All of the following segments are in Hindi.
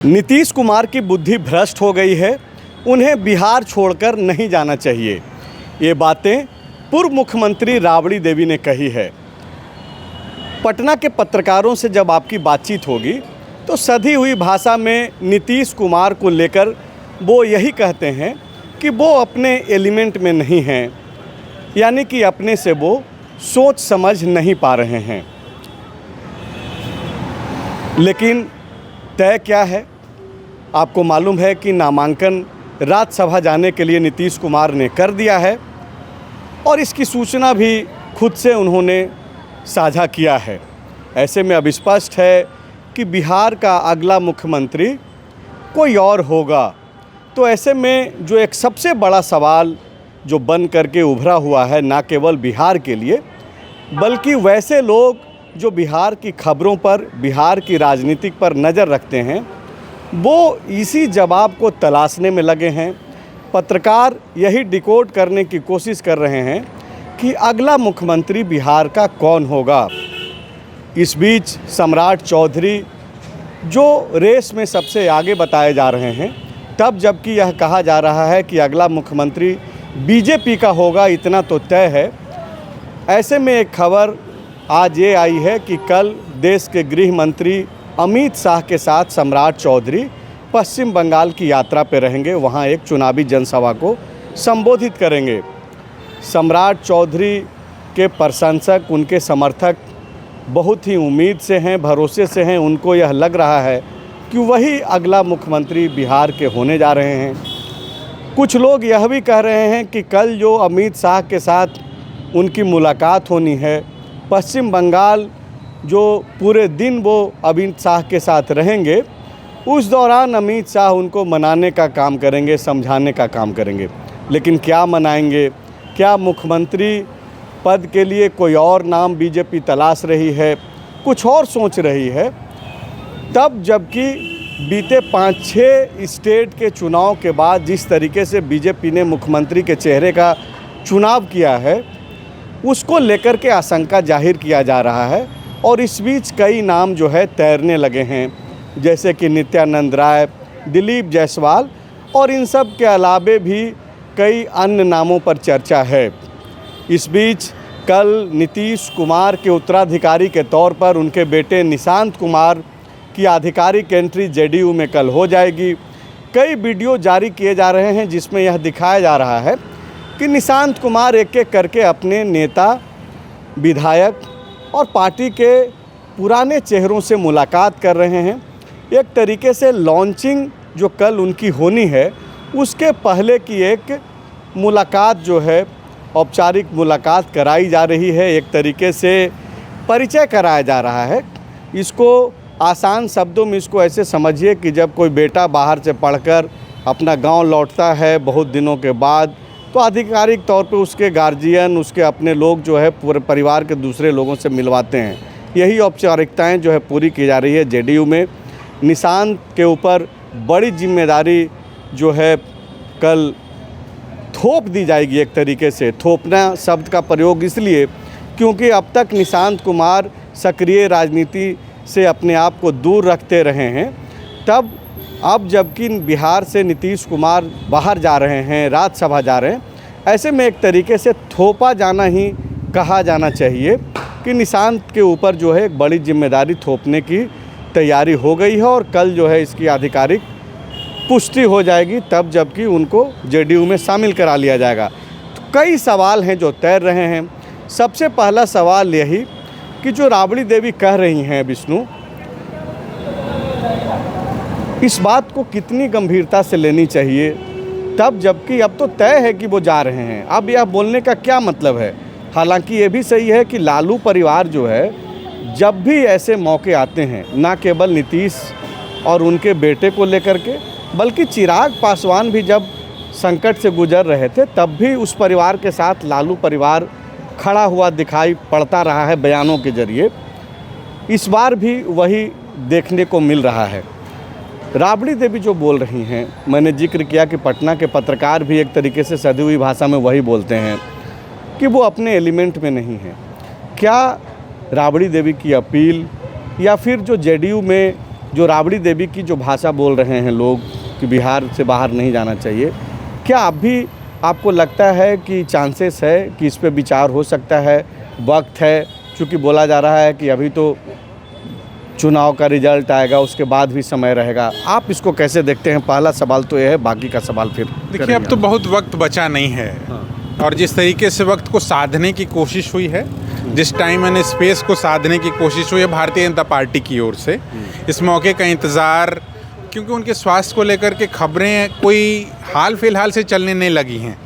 नीतीश कुमार की बुद्धि भ्रष्ट हो गई है, उन्हें बिहार छोड़कर नहीं जाना चाहिए। ये बातें पूर्व मुख्यमंत्री राबड़ी देवी ने कही है। पटना के पत्रकारों से जब आपकी बातचीत होगी तो सधी हुई भाषा में नीतीश कुमार को लेकर वो यही कहते हैं कि वो अपने एलिमेंट में नहीं हैं, यानी कि अपने से वो सोच समझ नहीं पा रहे हैं। लेकिन तय क्या है? आपको मालूम है कि नामांकन राज्यसभा जाने के लिए नीतीश कुमार ने कर दिया है और इसकी सूचना भी खुद से उन्होंने साझा किया है। ऐसे में अब स्पष्ट है कि बिहार का अगला मुख्यमंत्री कोई और होगा। तो ऐसे में जो एक सबसे बड़ा सवाल जो बन करके उभरा हुआ है, ना केवल बिहार के लिए बल्कि वैसे लोग जो बिहार की खबरों पर, बिहार की राजनीति पर नज़र रखते हैं, वो इसी जवाब को तलाशने में लगे हैं। पत्रकार यही डिकोड करने की कोशिश कर रहे हैं कि अगला मुख्यमंत्री बिहार का कौन होगा। इस बीच सम्राट चौधरी जो रेस में सबसे आगे बताए जा रहे हैं, तब जबकि यह कहा जा रहा है कि अगला मुख्यमंत्री बीजेपी का होगा, इतना तो तय है। ऐसे में एक खबर आज ये आई है कि कल देश के गृह मंत्री अमित शाह के साथ सम्राट चौधरी पश्चिम बंगाल की यात्रा पर रहेंगे, वहाँ एक चुनावी जनसभा को संबोधित करेंगे। सम्राट चौधरी के प्रशंसक, उनके समर्थक बहुत ही उम्मीद से हैं, भरोसे से हैं। उनको यह लग रहा है कि वही अगला मुख्यमंत्री बिहार के होने जा रहे हैं। कुछ लोग यह भी कह रहे हैं कि कल जो अमित शाह के साथ उनकी मुलाकात होनी है, पश्चिम बंगाल जो पूरे दिन वो अमित शाह के साथ रहेंगे, उस दौरान अमित शाह उनको मनाने का काम करेंगे, समझाने का काम करेंगे। लेकिन क्या मनाएंगे? क्या मुख्यमंत्री पद के लिए कोई और नाम बीजेपी तलाश रही है, कुछ और सोच रही है? तब जबकि बीते 5-6 स्टेट के चुनाव के बाद जिस तरीके से बीजेपी ने मुख्यमंत्री के चेहरे का चुनाव किया है, उसको लेकर के आशंका जाहिर किया जा रहा है। और इस बीच कई नाम जो है तैरने लगे हैं, जैसे कि नित्यानंद राय, दिलीप जायसवाल और इन सब के अलावे भी कई अन्य नामों पर चर्चा है। इस बीच कल नीतीश कुमार के उत्तराधिकारी के तौर पर उनके बेटे निशांत कुमार की आधिकारिक एंट्री जेडीयू में कल हो जाएगी। कई वीडियो जारी किए जा रहे हैं जिसमें यह दिखाया जा रहा है कि निशांत कुमार एक एक करके अपने नेता, विधायक और पार्टी के पुराने चेहरों से मुलाकात कर रहे हैं। एक तरीके से लॉन्चिंग जो कल उनकी होनी है, उसके पहले की एक मुलाकात जो है, औपचारिक मुलाकात कराई जा रही है। एक तरीके से परिचय कराया जा रहा है। इसको आसान शब्दों में इसको ऐसे समझिए कि जब कोई बेटा बाहर से पढ़कर अपना गांव लौटता है बहुत दिनों के बाद, तो आधिकारिक तौर पे उसके गार्जियन, उसके अपने लोग जो है पूरे परिवार के दूसरे लोगों से मिलवाते हैं। यही औपचारिकताएं जो है पूरी की जा रही है जेडीयू में। निशांत के ऊपर बड़ी जिम्मेदारी जो है कल थोप दी जाएगी। एक तरीके से थोपना शब्द का प्रयोग इसलिए क्योंकि अब तक निशांत कुमार सक्रिय राजनीति से अपने आप को दूर रखते रहे हैं। तब अब जबकि बिहार से नीतीश कुमार बाहर जा रहे हैं, राज्यसभा जा रहे हैं, ऐसे में एक तरीके से थोपा जाना ही कहा जाना चाहिए कि निशांत के ऊपर जो है एक बड़ी जिम्मेदारी थोपने की तैयारी हो गई है और कल जो है इसकी आधिकारिक पुष्टि हो जाएगी, तब जबकि उनको जेडीयू में शामिल करा लिया जाएगा। तो कई सवाल हैं जो तैर रहे हैं। सबसे पहला सवाल यही कि जो राबड़ी देवी कह रही हैं विष्णु, इस बात को कितनी गंभीरता से लेनी चाहिए, तब जबकि अब तो तय है कि वो जा रहे हैं। अब यह बोलने का क्या मतलब है? हालांकि ये भी सही है कि लालू परिवार जो है, जब भी ऐसे मौके आते हैं, ना केवल नीतीश और उनके बेटे को लेकर के, बल्कि चिराग पासवान भी जब संकट से गुजर रहे थे, तब भी उस परिवार के साथ लालू परिवार खड़ा हुआ दिखाई पड़ता रहा है बयानों के जरिए। इस बार भी वही देखने को मिल रहा है। राबड़ी देवी जो बोल रही हैं, मैंने जिक्र किया कि पटना के पत्रकार भी एक तरीके से सधी हुई भाषा में वही बोलते हैं कि वो अपने एलिमेंट में नहीं हैं। क्या राबड़ी देवी की अपील या फिर जो जेडीयू में जो राबड़ी देवी की जो भाषा बोल रहे हैं लोग कि बिहार से बाहर नहीं जाना चाहिए, क्या आपको लगता है कि चांसेस है कि इस पे विचार हो सकता है? वक्त है, क्योंकि बोला जा रहा है कि अभी तो चुनाव का रिजल्ट आएगा, उसके बाद भी समय रहेगा। आप इसको कैसे देखते हैं? पहला सवाल तो यह है, बाकी का सवाल फिर देखिए, अब तो बहुत वक्त बचा नहीं है। हाँ। और जिस तरीके से वक्त को साधने की कोशिश हुई है, जिस टाइम एंड स्पेस को साधने की कोशिश हुई है भारतीय जनता पार्टी की ओर से, इस मौके का इंतज़ार, क्योंकि उनके स्वास्थ्य को लेकर के खबरें कोई हाल फिलहाल से चलने नहीं लगी हैं।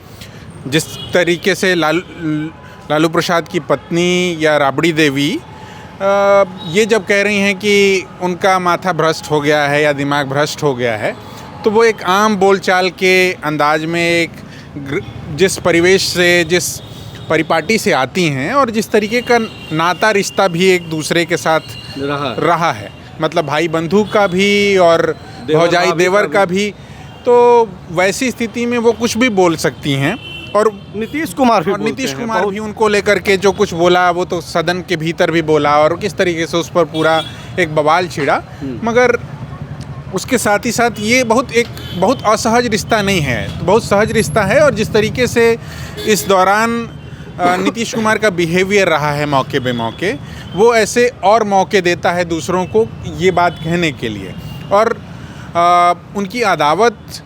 जिस तरीके से लालू प्रसाद की पत्नी या राबड़ी देवी ये जब कह रही हैं कि उनका माथा भ्रष्ट हो गया है या दिमाग भ्रष्ट हो गया है, तो वो एक आम बोलचाल के अंदाज में जिस परिवेश से, जिस परिपाटी से आती हैं और जिस तरीके का नाता रिश्ता भी एक दूसरे के साथ रहा है, मतलब भाई बंधु का भी और भौजाई देवर का भी, तो वैसी स्थिति में वो कुछ भी बोल सकती हैं। और नीतीश कुमार भी उनको लेकर के जो कुछ बोला वो तो सदन के भीतर भी बोला और किस तरीके से उस पर पूरा एक बवाल छिड़ा। मगर उसके साथ ही साथ ये बहुत असहज रिश्ता नहीं है, बहुत सहज रिश्ता है। और जिस तरीके से इस दौरान नीतीश कुमार का बिहेवियर रहा है मौके बे मौके, वो ऐसे और मौके देता है दूसरों को ये बात कहने के लिए। और उनकी अदावत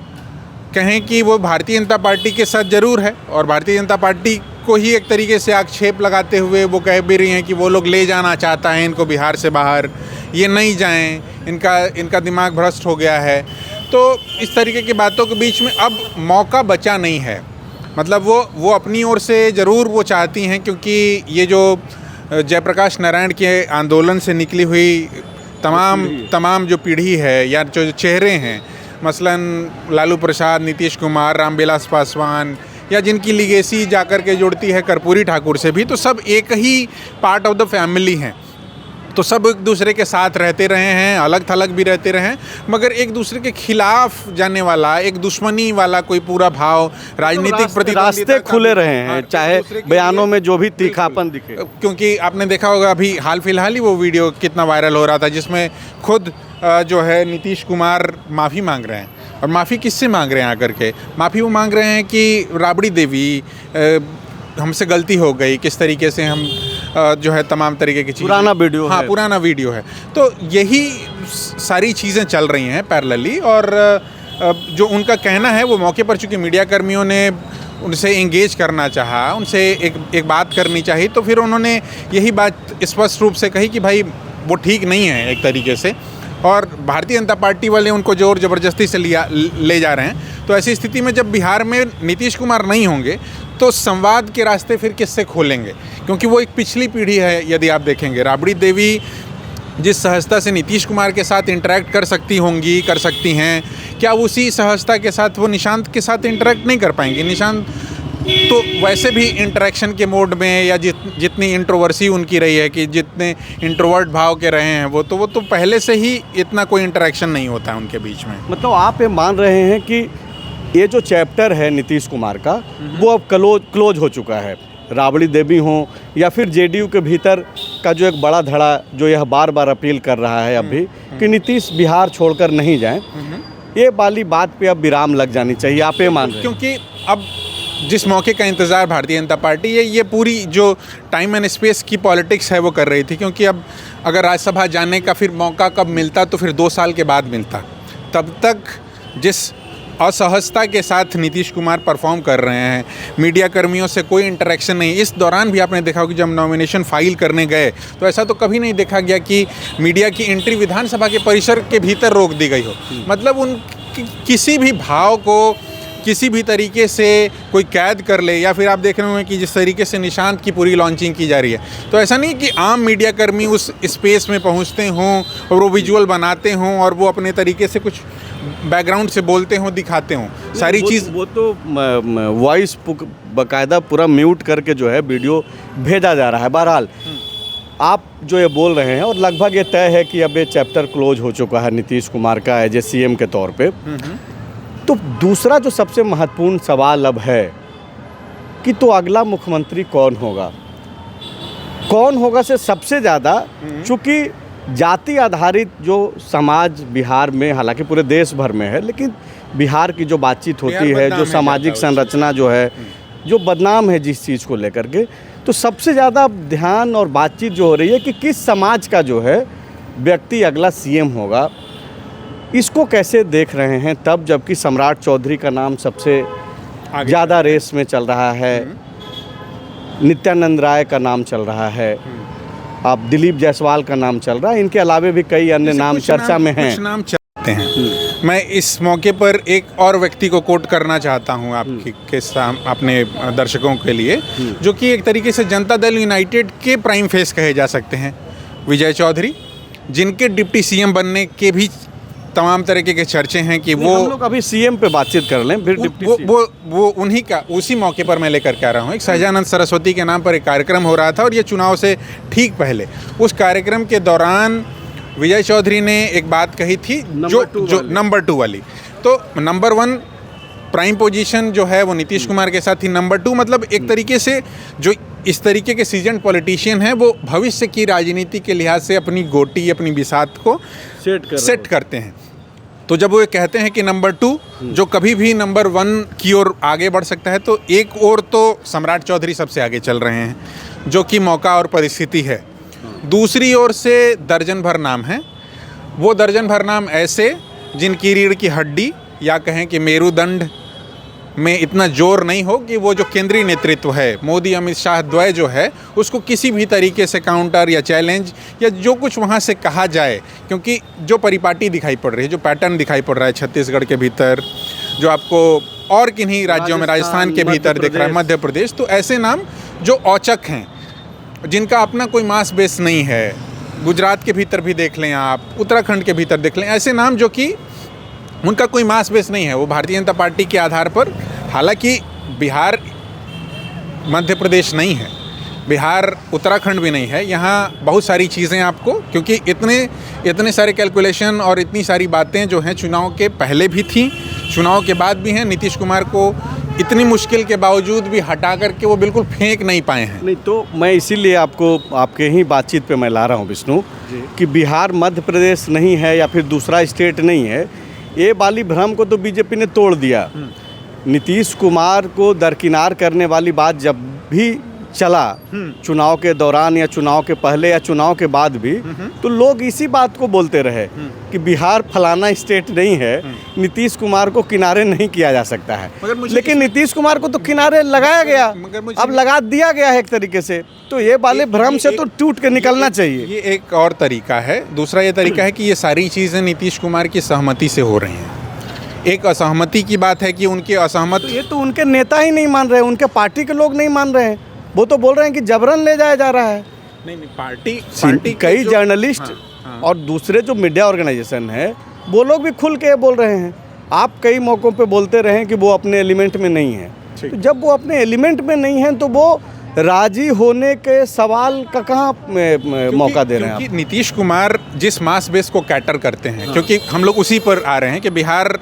कहें कि वो भारतीय जनता पार्टी के साथ ज़रूर है, और भारतीय जनता पार्टी को ही एक तरीके से आक्षेप लगाते हुए वो कह भी रही हैं कि वो लोग ले जाना चाहता है इनको बिहार से बाहर, ये नहीं जाएं, इनका दिमाग भ्रष्ट हो गया है। तो इस तरीके की बातों के बीच में अब मौका बचा नहीं है। मतलब वो अपनी ओर से ज़रूर वो चाहती हैं, क्योंकि ये जो जयप्रकाश नारायण के आंदोलन से निकली हुई तमाम जो पीढ़ी है या जो चेहरे हैं, मसलन लालू प्रसाद, नीतीश कुमार, रामविलास पासवान, या जिनकी लिगेसी जाकर के जुड़ती है कर्पूरी ठाकुर से भी, तो सब एक ही पार्ट ऑफ द फैमिली हैं। तो सब एक दूसरे के साथ रहते रहे हैं, अलग थलग भी रहते रहे हैं, मगर एक दूसरे के खिलाफ जाने वाला, एक दुश्मनी वाला कोई पूरा भाव, राजनीतिक प्रतिद्वंदिता रास्ते खुले रहे हैं, चाहे बयानों में जो भी तीखापन दिखे। क्योंकि आपने देखा होगा अभी हाल फिलहाल ही वो वीडियो कितना वायरल हो रहा था, जिसमें खुद जो है नीतीश कुमार माफ़ी मांग रहे हैं। और माफ़ी किससे मांग रहे हैं आकर के? माफ़ी वो मांग रहे हैं कि राबड़ी देवी, हमसे गलती हो गई, किस तरीके से हम जो है तमाम तरीके की चीज़ें, पुराना वीडियो है। तो यही सारी चीज़ें चल रही हैं पैरेलली। और जो उनका कहना है, वो मौके पर चूँकि मीडिया कर्मियों ने उनसे एंगेज करना चाहा, उनसे एक बात करनी चाहिए, तो फिर उन्होंने यही बात स्पष्ट रूप से कही कि भाई वो ठीक नहीं है एक तरीके से, और भारतीय जनता पार्टी वाले उनको जोर ज़बरदस्ती से ले जा रहे हैं। तो ऐसी स्थिति में जब बिहार में नीतीश कुमार नहीं होंगे, तो संवाद के रास्ते फिर किससे खोलेंगे? क्योंकि वो एक पिछली पीढ़ी है। यदि आप देखेंगे, राबड़ी देवी जिस सहजता से नीतीश कुमार के साथ इंटरेक्ट कर सकती हैं, क्या उसी सहजता के साथ वो निशांत के साथ इंटरेक्ट नहीं कर पाएंगी? निशांत तो वैसे भी इंटरेक्शन के मोड में, या जितनी इंट्रोवर्सी उनकी रही है, कि जितने इंट्रोवर्ट भाव के रहे हैं वो तो पहले से ही इतना कोई इंटरेक्शन नहीं होता है उनके बीच में। मतलब आप ये मान रहे हैं कि ये जो चैप्टर है नीतीश कुमार का, वो अब क्लोज हो चुका है? राबड़ी देवी हों या फिर जेडीयू के भीतर का जो एक बड़ा धड़ा जो यह बार बार अपील कर रहा है अभी कि नीतीश बिहार छोड़कर नहीं जाएं, ये वाली बात पे अब विराम लग जानी चाहिए, आप ये मान रहे हैं? क्योंकि अब जिस मौके का इंतज़ार भारतीय जनता पार्टी ये पूरी जो टाइम एंड स्पेस की पॉलिटिक्स है वो कर रही थी। क्योंकि अब अगर राज्यसभा जाने का फिर मौका कब मिलता, तो फिर 2 साल के बाद मिलता। तब तक जिस असहजता के साथ नीतीश कुमार परफॉर्म कर रहे हैं, मीडिया कर्मियों से कोई इंटरेक्शन नहीं। इस दौरान भी आपने देखा होगा कि जब नॉमिनेशन फाइल करने गए, तो ऐसा तो कभी नहीं देखा गया कि मीडिया की एंट्री विधानसभा के परिसर के भीतर रोक दी गई हो। मतलब उन किसी भी भाव को किसी भी तरीके से कोई कैद कर ले, या फिर आप देख रहे होंगे कि जिस तरीके से निशांत की पूरी लॉन्चिंग की जा रही है, तो ऐसा नहीं कि आम मीडिया कर्मी उस स्पेस में पहुंचते हों और वो विजुअल बनाते हों और वो अपने तरीके से कुछ बैकग्राउंड से बोलते हों, दिखाते हों सारी चीज़। वो तो वॉइस बाकायदा पूरा म्यूट करके जो है वीडियो भेजा जा रहा है। बहरहाल आप जो ये बोल रहे हैं, और लगभग ये तय है कि अब ये चैप्टर क्लोज हो चुका है नीतीश कुमार का एज ए सीएम के तौर पे। तो दूसरा जो सबसे महत्वपूर्ण सवाल अब है कि तो अगला मुख्यमंत्री कौन होगा से सबसे ज़्यादा, चूँकि जाति आधारित जो समाज बिहार में, हालांकि पूरे देश भर में है, लेकिन बिहार की जो बातचीत होती है, जो सामाजिक संरचना जो है, जो बदनाम है जिस चीज़ को लेकर के, तो सबसे ज़्यादा ध्यान और बातचीत जो हो रही है कि किस समाज का जो है व्यक्ति अगला सीएम होगा। इसको कैसे देख रहे हैं तब, जबकि सम्राट चौधरी का नाम सबसे ज़्यादा रेस में चल रहा है, नित्यानंद राय का नाम चल रहा है, अब दिलीप जायसवाल का नाम चल रहा है, इनके अलावे भी कई अन्य नाम चर्चा में हैं। कुछ नाम चलते हैं। मैं इस मौके पर एक और व्यक्ति को कोट करना चाहता हूं आपके अपने दर्शकों के लिए, जो कि एक तरीके से जनता दल यूनाइटेड के प्राइम फेस कहे जा सकते हैं, विजय चौधरी, जिनके डिप्टी सीएम बनने के भी तमाम तरीके के चर्चे हैं कि वो, हम लोग अभी सीएम पे बातचीत कर लें, फिर डिप्टी वो उन्हीं का उसी मौके पर मैं लेकर के आ रहा हूँ। एक सहजानंद सरस्वती के नाम पर एक कार्यक्रम हो रहा था और ये चुनाव से ठीक पहले, उस कार्यक्रम के दौरान विजय चौधरी ने एक बात कही थी जो नंबर 2 वाली। तो नंबर 1 प्राइम पोजीशन जो है वो नीतीश कुमार के साथ ही, नंबर 2 मतलब एक तरीके से जो इस तरीके के सीजन पॉलिटिशियन हैं वो भविष्य की राजनीति के लिहाज से अपनी गोटी, अपनी बिसात को सेट करते हैं। तो जब वो कहते हैं कि नंबर 2 जो कभी भी नंबर 1 की ओर आगे बढ़ सकता है, तो एक ओर तो सम्राट चौधरी सबसे आगे चल रहे हैं, जो कि मौका और परिस्थिति है। दूसरी ओर से दर्जन भर नाम हैं। वो दर्जन भर नाम ऐसे जिनकी रीढ़ की हड्डी या कहें कि मेरुदंड में इतना जोर नहीं हो कि वो जो केंद्रीय नेतृत्व है, मोदी अमित शाह द्वय जो है, उसको किसी भी तरीके से काउंटर या चैलेंज या जो कुछ वहाँ से कहा जाए, क्योंकि जो परिपाटी दिखाई पड़ रही है, जो पैटर्न दिखाई पड़ रहा है छत्तीसगढ़ के भीतर, जो आपको और किन्हीं राज्यों में, राजस्थान के भीतर दिख रहा है, मध्य प्रदेश, तो ऐसे नाम जो औचक हैं, जिनका अपना कोई मास बेस नहीं है, गुजरात के भीतर भी देख लें आप, उत्तराखंड के भीतर देख लें, ऐसे नाम जो कि उनका कोई मास बेस नहीं है, वो भारतीय जनता पार्टी के आधार पर, हालांकि बिहार मध्य प्रदेश नहीं है, बिहार उत्तराखंड भी नहीं है, यहाँ बहुत सारी चीज़ें आपको, क्योंकि इतने सारे कैलकुलेशन और इतनी सारी बातें जो हैं चुनाव के पहले भी थी, चुनाव के बाद भी हैं, नीतीश कुमार को इतनी मुश्किल के बावजूद भी हटा करके वो बिल्कुल फेंक नहीं पाए हैं। नहीं, तो मैं इसीलिए आपको आपके ही बातचीत पे मैं ला रहा हूँ विष्णु, कि बिहार मध्य प्रदेश नहीं है या फिर दूसरा स्टेट नहीं है, ये वाली भ्रम को तो बीजेपी ने तोड़ दिया। नीतीश कुमार को दरकिनार करने वाली बात जब भी चला, चुनाव के दौरान या चुनाव के पहले या चुनाव के बाद भी, तो लोग इसी बात को बोलते रहे कि बिहार फलाना स्टेट नहीं है, नीतीश कुमार को किनारे नहीं किया जा सकता है। लेकिन नीतीश कुमार को तो किनारे लगाया गया, अब लगा दिया गया है एक तरीके से, तो ये वाले भ्रम से तो टूट के निकलना चाहिए। ये एक और तरीका है। दूसरा ये तरीका है कि ये सारी चीज़ें नीतीश कुमार की सहमति से हो रही हैं। एक असहमति की बात है कि उनके असहमत, ये तो उनके नेता ही नहीं मान रहे, उनके पार्टी के लोग नहीं मान रहे हैं, वो तो बोल रहे हैं कि जबरन ले जाया जा रहा है। नहीं, पार्टी कई जर्नलिस्ट और दूसरे जो मीडिया ऑर्गेनाइजेशन है, वो लोग भी खुल के बोल रहे हैं। आप कई मौक़ों पे बोलते रहे कि वो अपने एलिमेंट में नहीं है, तो जब वो अपने एलिमेंट में नहीं है तो वो राजी होने के सवाल का कहाँ मौका दे रहे हैं आप? नीतीश कुमार जिस मास बेस को कैटर करते हैं, क्योंकि हम लोग उसी पर आ रहे हैं कि बिहार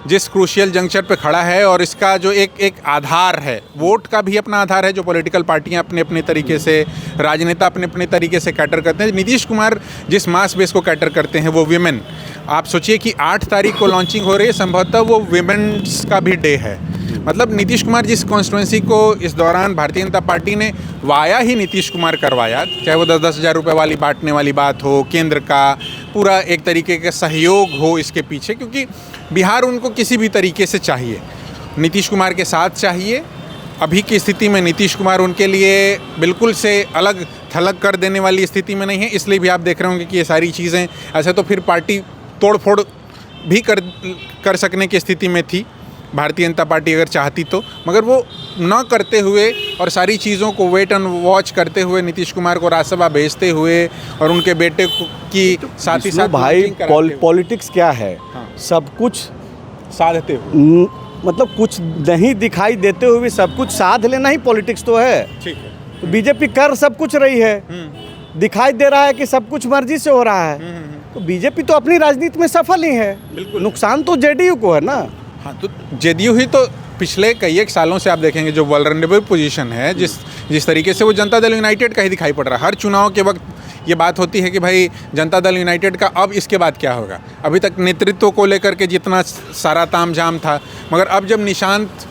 जिस क्रूशियल जंक्शन पे खड़ा है और इसका जो एक आधार है, वोट का भी अपना आधार है, जो पॉलिटिकल पार्टियां अपने अपने तरीके से, राजनेता अपने अपने तरीके से कैटर करते हैं। नीतीश कुमार जिस मास बेस को कैटर करते हैं वो विमेन। आप सोचिए कि 8 तारीख को लॉन्चिंग हो रही है, संभवतः वो विमेंस का भी डे है। मतलब नीतीश कुमार जिस कॉन्स्टिट्यूंसी को इस दौरान भारतीय जनता पार्टी ने वाया ही नीतीश कुमार करवाया, चाहे वो 10-10 हज़ार रुपये वाली बांटने वाली बात हो, केंद्र का पूरा एक तरीके का सहयोग हो इसके पीछे, क्योंकि बिहार उनको किसी भी तरीके से चाहिए, नीतीश कुमार के साथ चाहिए। अभी की स्थिति में नीतीश कुमार उनके लिए बिल्कुल से अलग थलग कर देने वाली स्थिति में नहीं है, इसलिए भी आप देख रहे होंगे कि ये सारी चीज़ें, ऐसे तो फिर पार्टी तोड़ फोड़ भी कर सकने की स्थिति में थी भारतीय जनता पार्टी अगर चाहती तो, मगर वो न करते हुए और सारी चीज़ों को वेट एंड वॉच करते हुए, नीतीश कुमार को राज्यसभा भेजते हुए और उनके बेटे की साथ ही साथ भाई पॉलिटिक्स क्या है, हाँ। सब कुछ साधते हुए, मतलब कुछ नहीं दिखाई देते हुए भी सब कुछ साध लेना ही पॉलिटिक्स तो है। ठीक है, तो बीजेपी कर सब कुछ रही है, दिखाई दे रहा है कि सब कुछ मर्जी से हो रहा है, तो बीजेपी तो अपनी राजनीति में सफल ही है। बिल्कुल, नुकसान तो जेडीयू को है ना। हाँ, तो जेडीयू ही तो पिछले कई एक सालों से आप देखेंगे जो वल्नरेबल पोजीशन है, जिस तरीके से वो जनता दल यूनाइटेड का ही दिखाई पड़ रहा है। हर चुनाव के वक्त ये बात होती है कि भाई जनता दल यूनाइटेड का अब इसके बाद क्या होगा। अभी तक नेतृत्व को लेकर के जितना सारा तामझाम था, मगर अब जब निशांत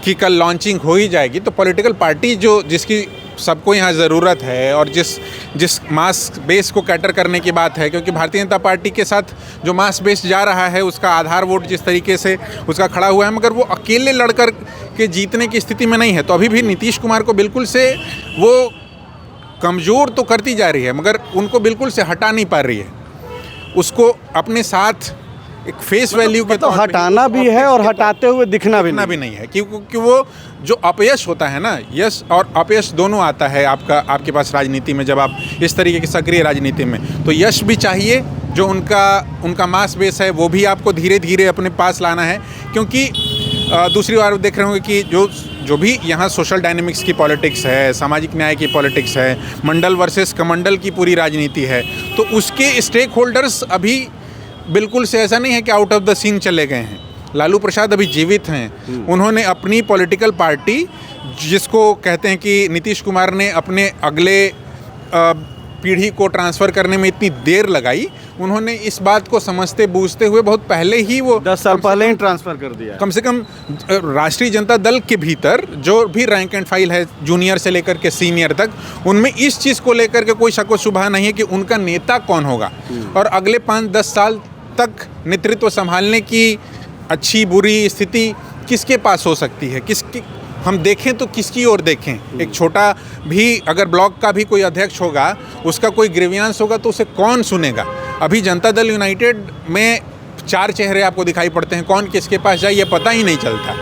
की कल लॉन्चिंग हो ही जाएगी तो पॉलिटिकल पार्टी जो जिसकी सबको यहाँ ज़रूरत है और जिस मास बेस को कैटर करने की बात है, क्योंकि भारतीय जनता पार्टी के साथ जो मास बेस जा रहा है उसका आधार वोट जिस तरीके से उसका खड़ा हुआ है, मगर वो अकेले लड़कर के जीतने की स्थिति में नहीं है। तो अभी भी नीतीश कुमार को बिल्कुल से वो कमज़ोर तो करती जा रही है, मगर उनको बिल्कुल से हटा नहीं पा रही है। उसको अपने साथ एक फेस वैल्यू के तो हटाना भी है और हटाते हुए दिखना भी नहीं है, क्योंकि वो जो अपयश होता है ना, यश और अपयश दोनों आता है आपके पास राजनीति में। जब आप इस तरीके की सक्रिय राजनीति में, तो यश भी चाहिए, जो उनका मास बेस है वो भी आपको धीरे धीरे अपने पास लाना है। क्योंकि दूसरी बार देख रहे होंगे कि जो भी यहाँ सोशल डायनेमिक्स की पॉलिटिक्स है, सामाजिक न्याय की पॉलिटिक्स है, मंडल वर्सेस कमंडल की पूरी राजनीति है, तो उसके स्टेक होल्डर्स अभी बिल्कुल से ऐसा नहीं है कि आउट ऑफ द सीन चले गए हैं। लालू प्रसाद अभी जीवित हैं। उन्होंने अपनी पॉलिटिकल पार्टी, जिसको कहते हैं कि नीतीश कुमार ने अपने अगले पीढ़ी को ट्रांसफ़र करने में इतनी देर लगाई, उन्होंने इस बात को समझते बूझते हुए बहुत पहले ही वो 10 साल पहले ही ट्रांसफ़र कर दिया। कम से कम राष्ट्रीय जनता दल के भीतर जो भी रैंक एंड फाइल है, जूनियर से लेकर के सीनियर तक, उनमें इस चीज़ को लेकर के कोई शक व शुबा नहीं है कि उनका नेता कौन होगा और अगले 5-10 साल तक नेतृत्व संभालने की अच्छी बुरी स्थिति किसके पास हो सकती है। किसकी हम देखें तो किसकी ओर देखें। एक छोटा भी अगर ब्लॉक का भी कोई अध्यक्ष होगा, उसका कोई ग्रीवियंस होगा तो उसे कौन सुनेगा। अभी जनता दल यूनाइटेड में 4 चेहरे आपको दिखाई पड़ते हैं, कौन किसके पास जाए ये पता ही नहीं चलता।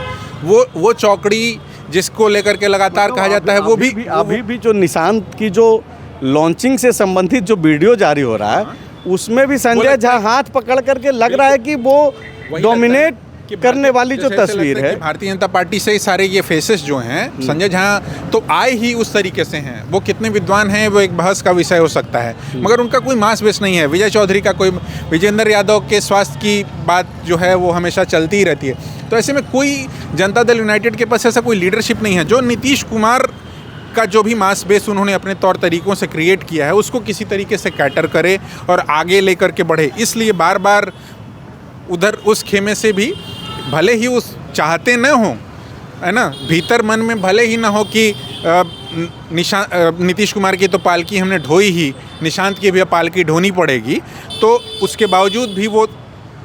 वो चौकड़ी जिसको लेकर के लगातार कहा जाता है, वो भी अभी भी जो निशांत की जो लॉन्चिंग से संबंधित जो वीडियो जारी हो रहा है, उसमें भी संजय झा हाथ पकड़ करके लग रहा है कि वो डोमिनेट करने वाली जो तस्वीर है। भारतीय जनता पार्टी से सारे ये फेसेस जो हैं, संजय झा तो आए ही उस तरीके से हैं। वो कितने विद्वान हैं वो एक बहस का विषय हो सकता है, मगर उनका कोई मास बेस नहीं है। विजय चौधरी का कोई, विजेंद्र यादव के स्वास्थ्य की बात जो है वो हमेशा चलती ही रहती है। तो ऐसे में कोई जनता दल यूनाइटेड के पास ऐसा कोई लीडरशिप नहीं है जो नीतीश कुमार का जो भी मास बेस उन्होंने अपने तौर तरीक़ों से क्रिएट किया है उसको किसी तरीके से कैटर करे और आगे लेकर के बढ़े। इसलिए बार बार उधर उस खेमे से भी भले ही उस चाहते न हो, है ना, भीतर मन में भले ही ना हो कि नीतीश कुमार की तो पालकी हमने ढोई ही, निशांत की भी पालकी ढोनी पड़ेगी, तो उसके बावजूद भी वो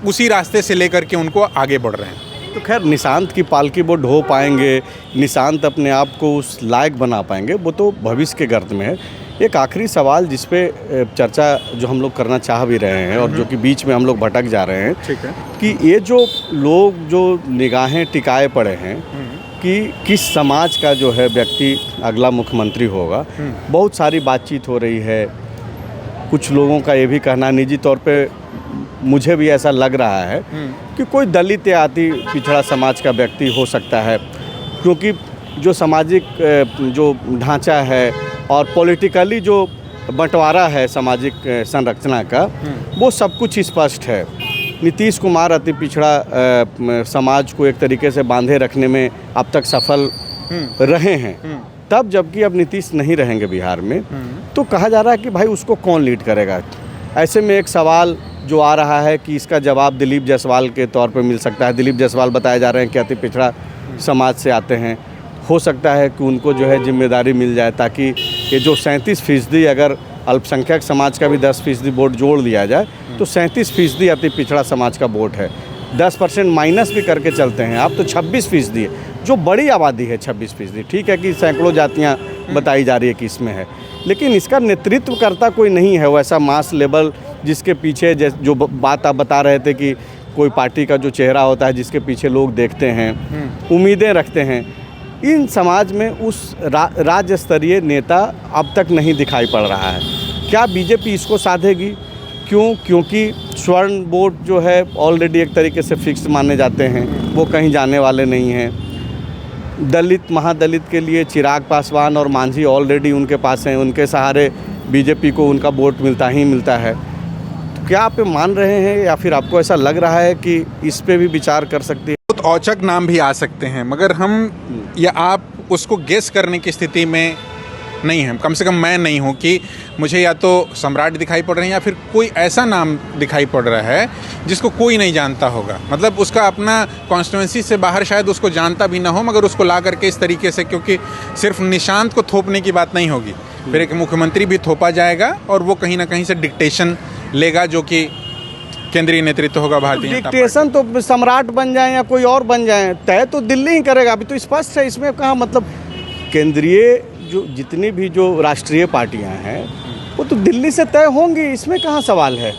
उसी रास्ते से लेकर के उनको आगे बढ़ रहे हैं। तो खैर निशांत की पालकी वो ढो पाएंगे, निशांत अपने आप को उस लायक बना पाएंगे, वो तो भविष्य के गर्त में है। एक आखिरी सवाल जिस पे चर्चा जो हम लोग करना चाह भी रहे हैं और जो कि बीच में हम लोग भटक जा रहे हैं, ठीक है, कि ये जो लोग जो निगाहें टिकाए पड़े हैं कि किस समाज का जो है व्यक्ति अगला मुख्यमंत्री होगा, बहुत सारी बातचीत हो रही है। कुछ लोगों का ये भी कहना, निजी तौर पे मुझे भी ऐसा लग रहा है कि कोई दलित या अति पिछड़ा समाज का व्यक्ति हो सकता है, क्योंकि जो सामाजिक जो ढांचा है और पॉलिटिकली जो बंटवारा है सामाजिक संरचना का, वो सब कुछ स्पष्ट है। नीतीश कुमार अति पिछड़ा समाज को एक तरीके से बांधे रखने में अब तक सफल रहे हैं। तब जबकि अब नीतीश नहीं रहेंगे बिहार में, तो कहा जा रहा है कि भाई उसको कौन लीड करेगा। ऐसे में एक सवाल जो आ रहा है कि इसका जवाब दिलीप जायसवाल के तौर पे मिल सकता है। दिलीप जायसवाल बताए जा रहे हैं कि अति पिछड़ा समाज से आते हैं, हो सकता है कि उनको जो है जिम्मेदारी मिल जाए, ताकि ये जो 37% अगर अल्पसंख्यक समाज का भी 10% वोट जोड़ दिया जाए तो 37% अति पिछड़ा समाज का वोट है। 10% माइनस भी करके चलते हैं आप तो 26% है, जो बड़ी आबादी है 26%। ठीक है कि सैकड़ों जातियाँ बताई जा रही है कि इसमें है, लेकिन इसका नेतृत्व करता कोई नहीं है वैसा मास लेवल जिसके पीछे जो बात आप बता रहे थे कि कोई पार्टी का जो चेहरा होता है जिसके पीछे लोग देखते हैं, उम्मीदें रखते हैं। इन समाज में उस राज्य स्तरीय नेता अब तक नहीं दिखाई पड़ रहा है। क्या बीजेपी इसको साधेगी? क्यों? क्योंकि स्वर्ण वोट जो है ऑलरेडी एक तरीके से फिक्स माने जाते हैं, वो कहीं जाने वाले नहीं हैं। दलित महादलित के लिए चिराग पासवान और मांझी ऑलरेडी उनके पास हैं, उनके सहारे बीजेपी को उनका वोट मिलता ही मिलता है। तो क्या आप मान रहे हैं या फिर आपको ऐसा लग रहा है कि इस पे भी विचार कर सकती है? बहुत औचक नाम भी आ सकते हैं, मगर हम या आप उसको गेस करने की स्थिति में नहीं है, कम से कम मैं नहीं हूँ कि मुझे या तो सम्राट दिखाई पड़ रहे हैं या फिर कोई ऐसा नाम दिखाई पड़ रहा है जिसको कोई नहीं जानता होगा। मतलब उसका अपना कॉन्स्टिट्यूंसी से बाहर शायद उसको जानता भी ना हो, मगर उसको ला करके इस तरीके से, क्योंकि सिर्फ निशांत को थोपने की बात नहीं होगी, फिर एक मुख्यमंत्री भी थोपा जाएगा और वो कहीं ना कहीं से डिक्टेशन लेगा, जो कि केंद्रीय नेतृत्व होगा भारतीय जनता पार्टी। डिक्टेशन तो सम्राट बन जाए या कोई और बन जाए, तय तो दिल्ली ही करेगा। अभी तो स्पष्ट है, इसमें कहाँ मतलब केंद्रीय जो जितनी भी जो राष्ट्रीय पार्टियां हैं वो तो दिल्ली से तय होंगी, इसमें कहाँ सवाल है।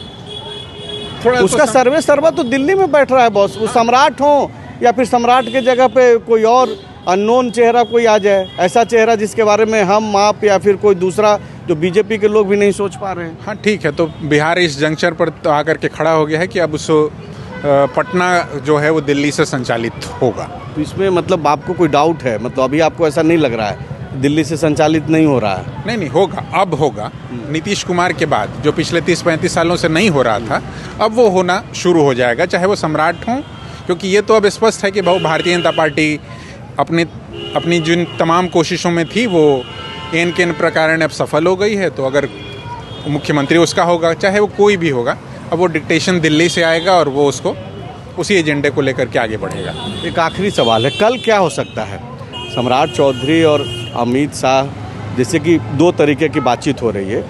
थोड़ा उसका सर्वे सर्वा तो दिल्ली में बैठ रहा है बॉस। वो सम्राट हो या फिर सम्राट के जगह पे कोई और अननोन चेहरा कोई आ जाए, ऐसा चेहरा जिसके बारे में हम आप या फिर कोई दूसरा जो बीजेपी के लोग भी नहीं सोच पा रहे हैं। हाँ ठीक है, तो बिहार इस जंक्शन पर तो आकर के खड़ा हो गया है कि अब उस पटना जो है वो दिल्ली से संचालित होगा। तो इसमें मतलब आपको कोई डाउट है? मतलब अभी आपको ऐसा नहीं लग रहा है दिल्ली से संचालित नहीं हो रहा है? नहीं नहीं, होगा, अब होगा। नीतीश कुमार के बाद जो पिछले 30-35 सालों से नहीं हो रहा था, अब वो होना शुरू हो जाएगा, चाहे वो सम्राट हों, क्योंकि ये तो अब स्पष्ट है कि बहुत भारतीय जनता पार्टी अपनी जिन तमाम कोशिशों में थी वो एन के प्रकार अब सफल हो गई है। तो अगर मुख्यमंत्री उसका होगा, चाहे वो कोई भी होगा, अब वो डिक्टेशन दिल्ली से आएगा और वो उसको उसी एजेंडे को लेकर के आगे बढ़ेगा। एक आखिरी सवाल है, कल क्या हो सकता है? सम्राट चौधरी और अमित शाह, जैसे कि दो तरीके की बातचीत हो रही है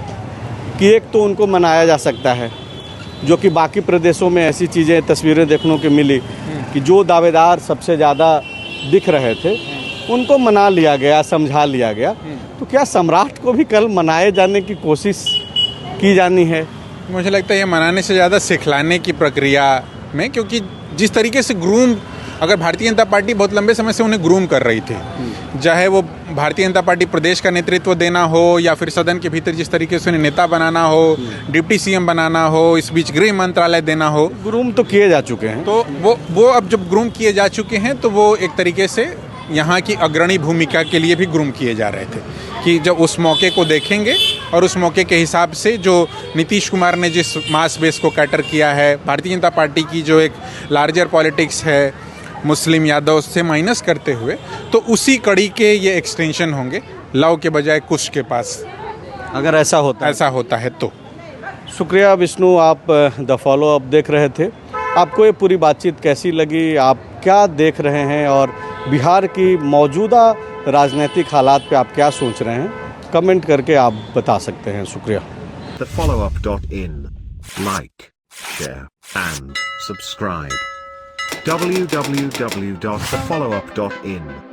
कि एक तो उनको मनाया जा सकता है, जो कि बाकी प्रदेशों में ऐसी चीज़ें तस्वीरें देखने को मिली कि जो दावेदार सबसे ज़्यादा दिख रहे थे उनको मना लिया गया, समझा लिया गया। तो क्या सम्राट को भी कल मनाए जाने की कोशिश की जानी है? मुझे लगता है ये मनाने से ज़्यादा सिखलाने की प्रक्रिया में, क्योंकि जिस तरीके से ग्रूम, अगर भारतीय जनता पार्टी बहुत लंबे समय से उन्हें ग्रूम कर रही थी, चाहे वो भारतीय जनता पार्टी प्रदेश का नेतृत्व देना हो या फिर सदन के भीतर जिस तरीके से उन्हें नेता बनाना हो, डिप्टी सीएम बनाना हो, इस बीच गृह मंत्रालय देना हो, ग्रूम तो किए जा चुके हैं। तो वो अब जब ग्रूम किए जा चुके हैं तो वो एक तरीके से यहाँ की अग्रणी भूमिका के लिए भी ग्रूम किए जा रहे थे कि जब उस मौके को देखेंगे और उस मौके के हिसाब से जो नीतीश कुमार ने जिस मास बेस को कैटर किया है, भारतीय जनता पार्टी की जो एक लार्जर पॉलिटिक्स है मुस्लिम यादव से माइनस करते हुए, तो उसी कड़ी के ये एक्सटेंशन होंगे लव के बजाय कुश के पास, अगर ऐसा होता है तो। शुक्रिया विष्णु, आप द फॉलो अप देख रहे थे। आपको ये पूरी बातचीत कैसी लगी, आप क्या देख रहे हैं और बिहार की मौजूदा राजनीतिक हालात पे आप क्या सोच रहे हैं, कमेंट करके आप बता सकते हैं। शुक्रिया। TheFollowUp.in. Like, share, and subscribe. www.thefollowup.in